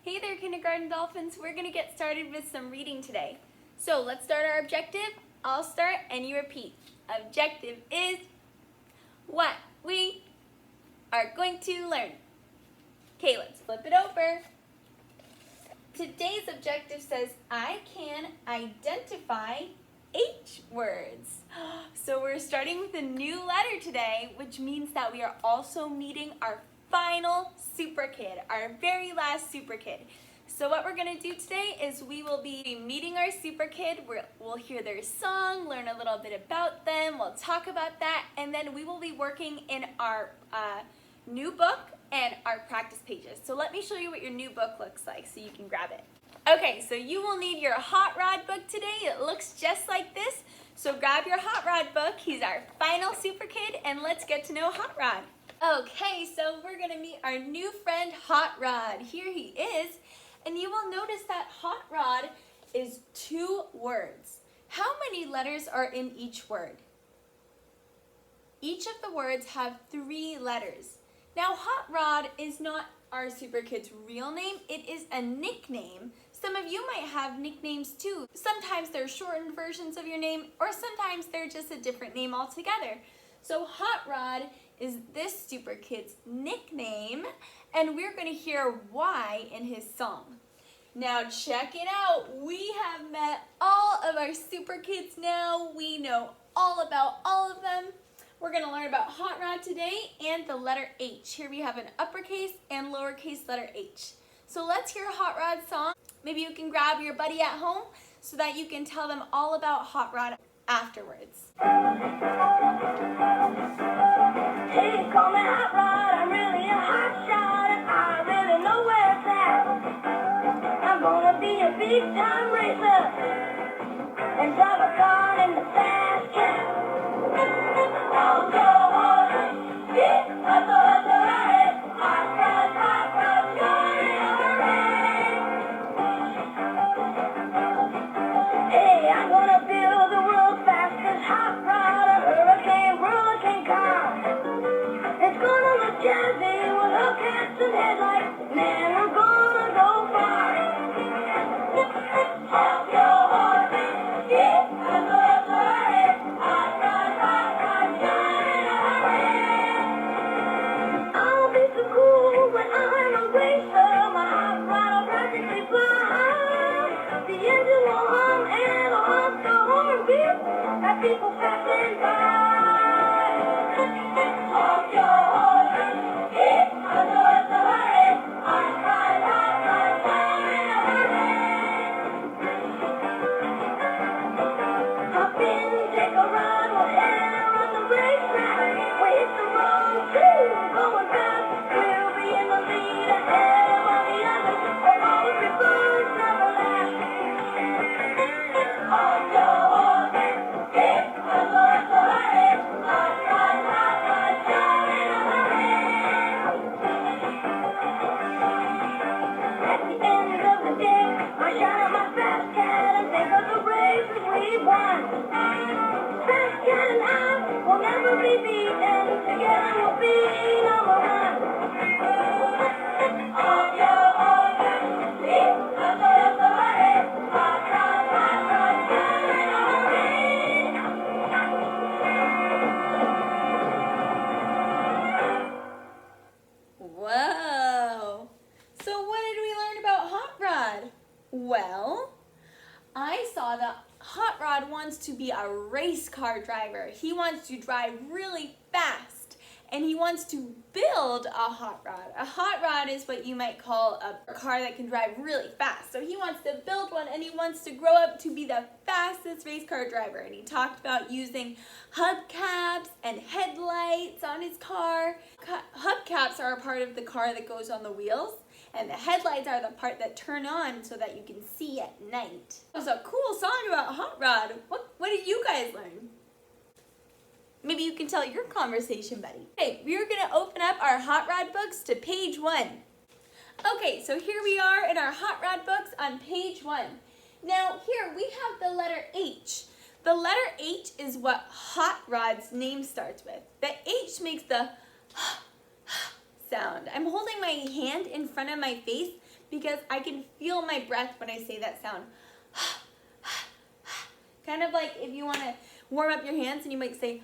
Hey there, kindergarten dolphins. We're going to get started with some reading today. So let's start our objective. I'll start and you repeat. Objective is what we are going to learn. Okay, let's flip it over. Today's objective says, I can identify H words. So we're starting with a new letter today, which means that we are also meeting our final super kid, our very last super kid. So what we're going to do today is we will be meeting our super kid. We'll hear their song, learn a little bit about them, we'll talk about that, and then we will be working in our new book and our practice pages. So let me show you what your new book looks like so you can grab it. Okay, so you will need your Hot Rod book today. It looks just like this. So grab your Hot Rod book. He's our final super kid, and let's get to know Hot Rod. Okay, so we're gonna meet our new friend Hot Rod. Here he is, and you will notice that Hot Rod is 2 words. How many letters are in each word? Each of the words have 3 letters. Now, Hot Rod is not our super kid's real name. It is a nickname. Some of you might have nicknames too. Sometimes they're shortened versions of your name, or sometimes they're just a different name altogether. So Hot Rod is this super kid's nickname, and we're going to hear why in his song. Now check it out. We have met all of our super kids now. We know all about all of them. We're going to learn about Hot Rod today and the letter H. Here we have an uppercase and lowercase letter H. So let's hear Hot Rod's song. Maybe you can grab your buddy at home so that you can tell them all about Hot Rod afterwards. Hey, call me Hot Rod, I'm really a hot shot, and I really know where it's at. I'm gonna be a big-time racer, and drive a car in the fast track. I'll go on, yeah, I thought I'd ride. Hot Rod, going in a hurry. Hey, I'm gonna build the world's fastest hot rod, a hurricane car. It's gonna look jazzy with hubcaps and headlights. Man, I'm gonna go far. Honk your horn, yeah, I thought I'd ride. Hot rod, shine in a hurry. I'll be so cool when I'm a racer. My hot rod will practically fly. The engine will hum and I'll honk the horn beep at people passing by. Honk your horn, yeah, I know it's a hurry. Hot rod, shine in a hurry. Hop in, take a ride, we'll head on the racetrack. We hit the road too, going fast. We'll be in the lead ahead of all the others, but all the reverse never last. Honk your horn, yeah, I know it's a hurry. Hot rod, shine in a hurry. At the end of the day, I shine out my fast cat and think of the races we won. Fast cat and I will never be beaten. Together we'll be number 1. Honk your horn, yeah, I know it's a hurry. Hot rod, shine in a hurry. Whoa! So what did we learn about Hot Rod? Well, I saw that Hot Rod wants to be a race car driver. He wants to drive really fast, and he wants to build a hot rod. A hot rod is what you might call a car that can drive really fast. So he wants to build one, and he wants to grow up to be the fastest race car driver. And he talked about using hubcaps and headlights on his car. Hubcaps are a part of the car that goes on the wheels, and the headlights are the part that turn on so that you can see at night. It was a cool song about Hot Rod. What did you guys learn? Maybe you can tell your conversation buddy. Okay, we're gonna open up our Hot Rod books to page 1. Okay, so here we are in our Hot Rod books on page 1. Now here we have the letter H. The letter H is what Hot Rod's name starts with. The H makes the sound. I'm holding my hand in front of my face because I can feel my breath when I say that sound. Kind of like if you want to warm up your hands and you might say,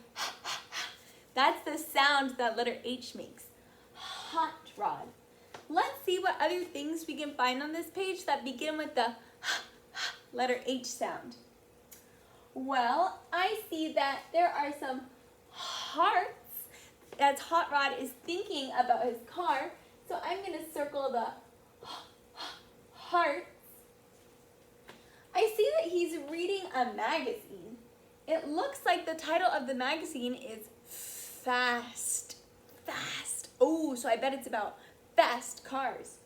that's the sound that letter H makes. Hot rod. Let's see what other things we can find on this page that begin with the letter H sound. Well, I see that there are some hearts as Hot Rod is thinking about his car. So I'm going to circle the hearts. I see that he's reading a magazine. It looks like the title of the magazine is Fast. Fast. Oh, so I bet it's about fast cars.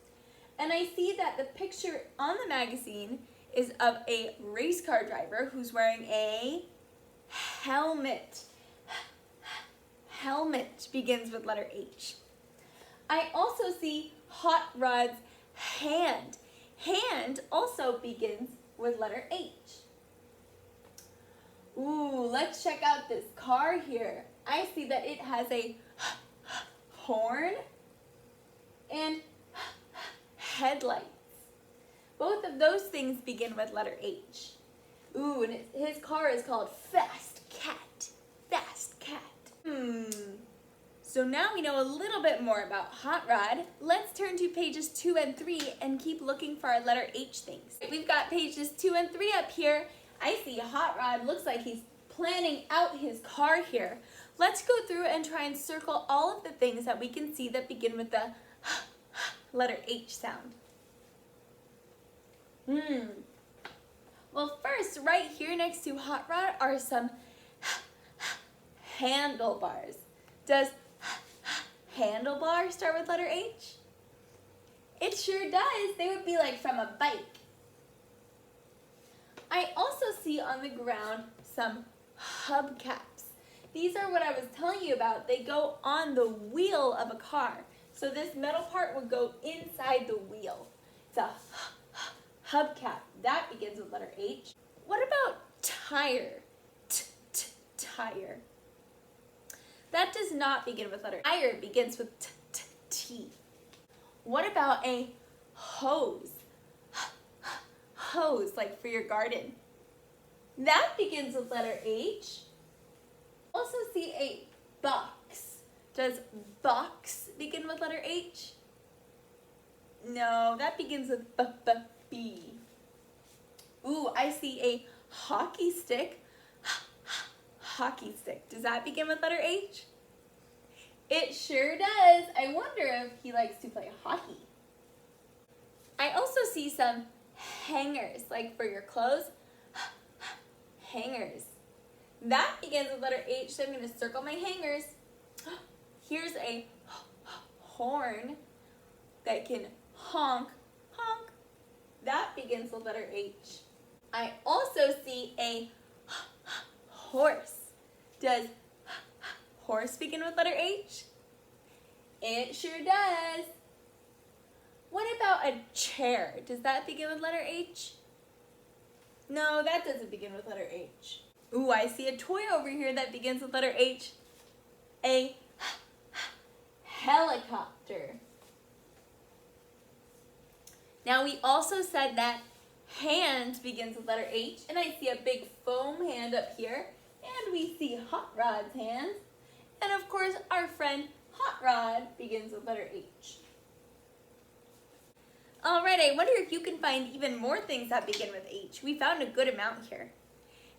And I see that the picture on the magazine is of a race car driver who's wearing a helmet. Helmet begins with letter H. I also see Hot Rod's hand. Hand also begins with letter H. Ooh, let's check out this car here. I see that it has a horn and headlights. Both of those things begin with letter H. Ooh, and his car is called Fast Cat. Fast Cat. So now we know a little bit more about Hot Rod. Let's turn to pages 2 and 3 and keep looking for our letter H things. We've got pages 2 and 3 up here. I see Hot Rod looks like he's planning out his car here. Let's go through and try and circle all of the things that we can see that begin with the letter H sound. Well, first, right here next to Hot Rod are some handlebars. Does handlebar start with letter H? It sure does. They would be like from a bike. I also see on the ground some hubcaps. These are what I was telling you about. They go on the wheel of a car. So this metal part would go inside the wheel. It's a hubcap. That begins with letter H. What about tire? Tire. That does not begin with letter I. Tire begins with T. What about a hose? Hose, like for your garden. That begins with letter H. Also see a box. Does box begin with letter H? No, that begins with B. Ooh, I see a hockey stick. Hockey stick. Does that begin with letter H? It sure does. I wonder if he likes to play hockey. I also see some hangers, like for your clothes. Hangers. That begins with letter H, so I'm going to circle my hangers. Here's a horn that can honk, honk. That begins with letter H. I also see a horse. Does horse begin with letter H? It sure does. What about a chair? Does that begin with letter H? No, that doesn't begin with letter H. Ooh, I see a toy over here that begins with letter H. A helicopter. Now we also said that hand begins with letter H, and I see a big foam hand up here, and we see Hot Rod's hands, and of course our friend Hot Rod begins with letter H. Alright, I wonder if you can find even more things that begin with H. We found a good amount here.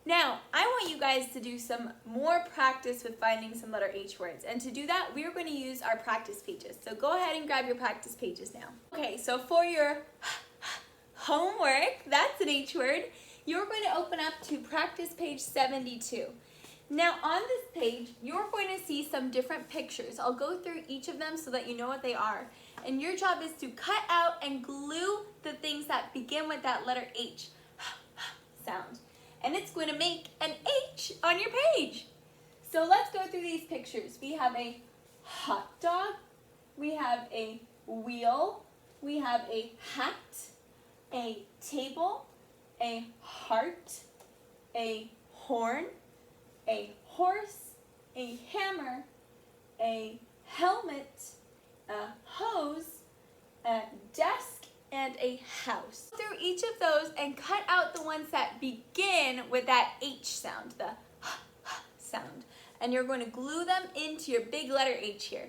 Now, I want you guys to do some more practice with finding some letter H words. And to do that, we're going to use our practice pages. So go ahead and grab your practice pages now. Okay, so for your homework, that's an H word, you're going to open up to practice page 72. Now on this page, you're going to see some different pictures. I'll go through each of them so that you know what they are. And your job is to cut out and glue the things that begin with that letter H sound. And it's going to make an H on your page. So let's go through these pictures. We have a hot dog, we have a wheel, we have a hat, a table, a heart, a horn, a horse, a hammer, a helmet, a hose, a desk, and a house. Through each of those and cut out the ones that begin with that H sound, the sound. And you're going to glue them into your big letter H here.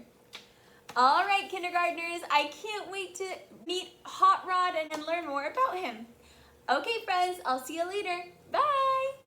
All right, kindergartners, I can't wait to meet Hot Rod and learn more about him. Okay, friends, I'll see you later. Bye.